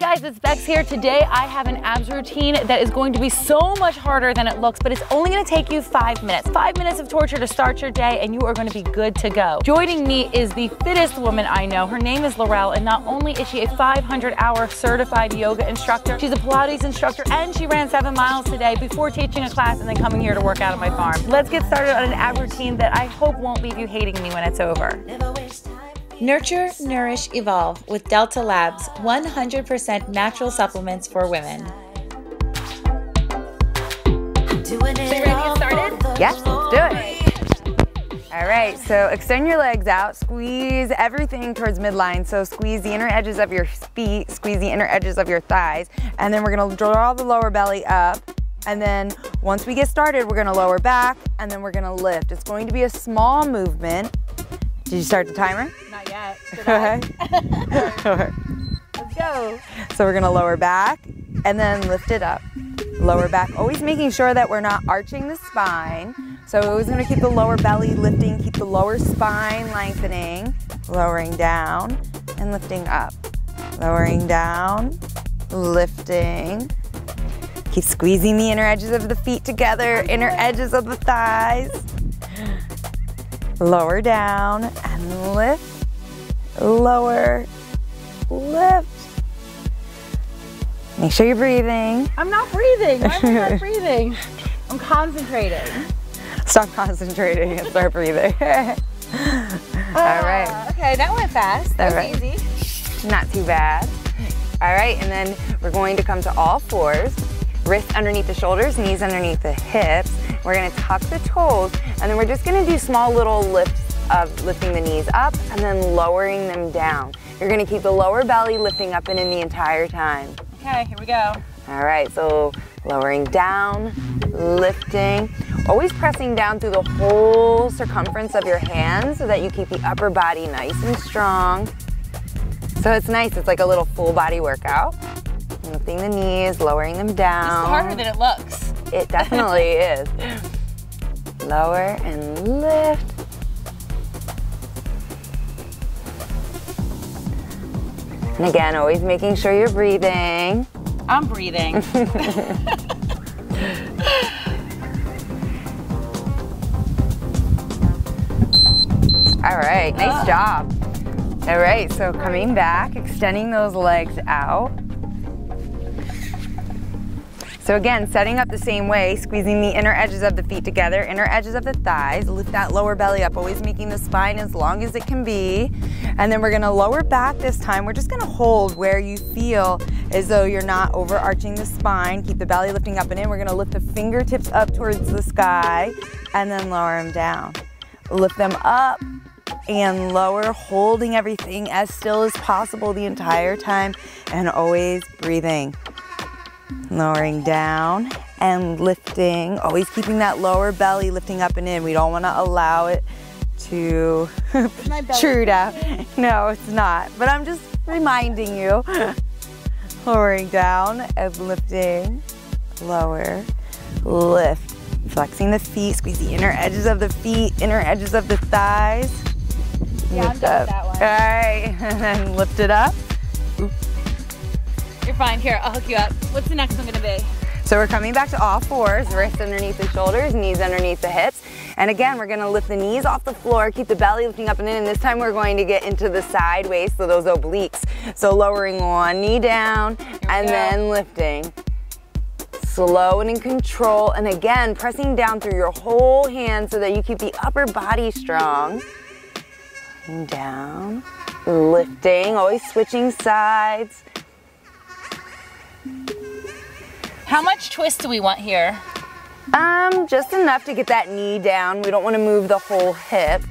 guys, it's Bex here. Today I have an abs routine that is going to be so much harder than it looks, but it's only going to take you 5 minutes. 5 minutes of torture to start your day and you are going to be good to go. Joining me is the fittest woman I know. Her name is Laurel, and not only is she a 500-hour certified yoga instructor, she's a Pilates instructor, and she ran 7 miles today before teaching a class and then coming here to work out on my farm. Let's get started on an ab routine that I hope won't leave you hating me when it's over. Nurture, Nourish, Evolve with Delta Labs 100% natural supplements for women. So you ready to get started? Yes, let's do it. All right, so extend your legs out, squeeze everything towards midline. So squeeze the inner edges of your feet, squeeze the inner edges of your thighs, and then we're gonna draw the lower belly up. And then once we get started, we're gonna lower back, and then we're gonna lift. It's going to be a small movement. Did you start the timer? Not yet. Let's go. So we're gonna lower back and then lift it up. Lower back, always making sure that we're not arching the spine. So always gonna keep the lower belly lifting, keep the lower spine lengthening, lowering down and lifting up. Lowering down, lifting. Keep squeezing the inner edges of the feet together, inner edges of the thighs. Lower down and lift, lower, lift. Make sure you're breathing. I'm not breathing. Why am I not breathing? I'm concentrating. Stop concentrating and start breathing. All right. Okay, that went fast. That was easy. Not too bad. All right, and then we're going to come to all fours. Wrists underneath the shoulders, knees underneath the hips. We're gonna tuck the toes, and then we're just gonna do small little lifts of lifting the knees up and then lowering them down. You're gonna keep the lower belly lifting up and in the entire time. Okay, here we go. All right, so lowering down, lifting, always pressing down through the whole circumference of your hands so that you keep the upper body nice and strong. So it's nice, it's like a little full body workout. Lifting the knees, lowering them down. This is harder than it looks. It definitely is. Lower and lift. And again, always making sure you're breathing. I'm breathing. All right, nice job. All right, so coming back, extending those legs out. So again, setting up the same way, squeezing the inner edges of the feet together, inner edges of the thighs, lift that lower belly up, always making the spine as long as it can be. And then we're gonna lower back this time. We're just gonna hold where you feel as though you're not overarching the spine. Keep the belly lifting up and in. We're gonna lift the fingertips up towards the sky and then lower them down. Lift them up and lower, holding everything as still as possible the entire time and always breathing. Lowering down and lifting, always keeping that lower belly lifting up and in. We don't want to allow it to protrude out. No, it's not, but I'm just reminding you. Lowering down and lifting, lower, lift. Flexing the feet, squeeze the inner edges of the feet, inner edges of the thighs. Yeah, lift I'm up. that one. All right, and then lift it up. You're fine. Here, I'll hook you up. What's the next one gonna be? So we're coming back to all fours, wrists underneath the shoulders, knees underneath the hips. And again, we're gonna lift the knees off the floor, keep the belly lifting up and in, and this time we're going to get into the sideways, so those obliques. So lowering one knee down and then lifting. Slow and in control, and again, pressing down through your whole hand so that you keep the upper body strong. And down, lifting, always switching sides. How much twist do we want here? Just enough to get that knee down. We don't want to move the whole hip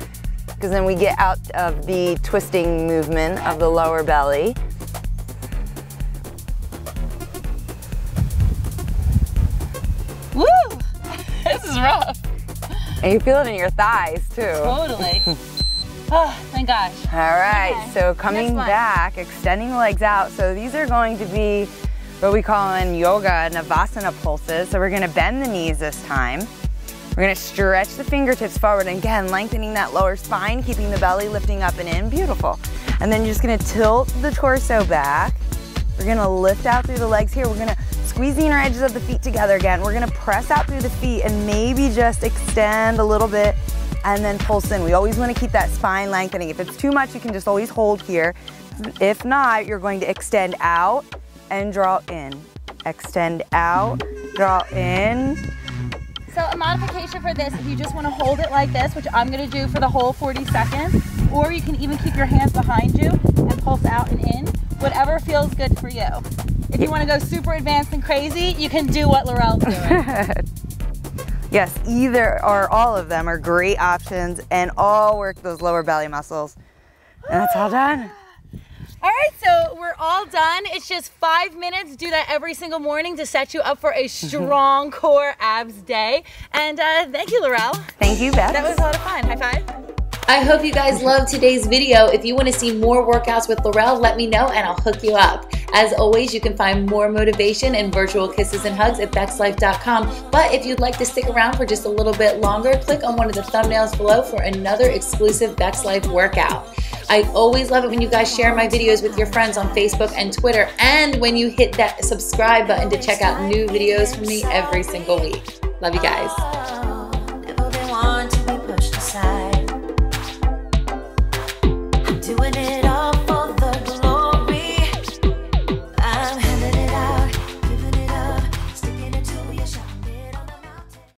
because then we get out of the twisting movement of the lower belly. Woo! This is rough. And you feel it in your thighs too. Totally. Oh, thank gosh. All right, Okay. so coming back, extending the legs out. So these are going to be what we call in yoga Navasana pulses. So we're gonna bend the knees this time. We're gonna stretch the fingertips forward, and again, lengthening that lower spine, keeping the belly lifting up and in, beautiful. And then you're just gonna tilt the torso back We're gonna lift out through the legs here. We're gonna squeeze the inner edges of the feet together again. We're gonna press out through the feet and maybe just extend a little bit and then pulse in. We always wanna keep that spine lengthening. If it's too much, you can just always hold here. If not, you're going to extend out and draw in. Extend out, draw in. So a modification for this, if you just want to hold it like this, which I'm going to do for the whole 40 seconds, or you can even keep your hands behind you and pulse out and in, whatever feels good for you. If you want to go super advanced and crazy, you can do what Laurel's doing. Yes, either or all of them are great options and all work those lower belly muscles. And that's all done. All right, so we're all done. It's just 5 minutes. Do that every single morning to set you up for a strong core abs day. And thank you, Laurel. Thank you, Beth. That was a lot of fun. High five. I hope you guys loved today's video. If you want to see more workouts with Laurel, let me know and I'll hook you up. As always, you can find more motivation and virtual kisses and hugs at BEXLIFE.com. But if you'd like to stick around for just a little bit longer, click on one of the thumbnails below for another exclusive BEXLIFE workout. I always love it when you guys share my videos with your friends on Facebook and Twitter, and when you hit that subscribe button to check out new videos from me every single week. Love you guys. Never been one to be pushed aside. I'm doing it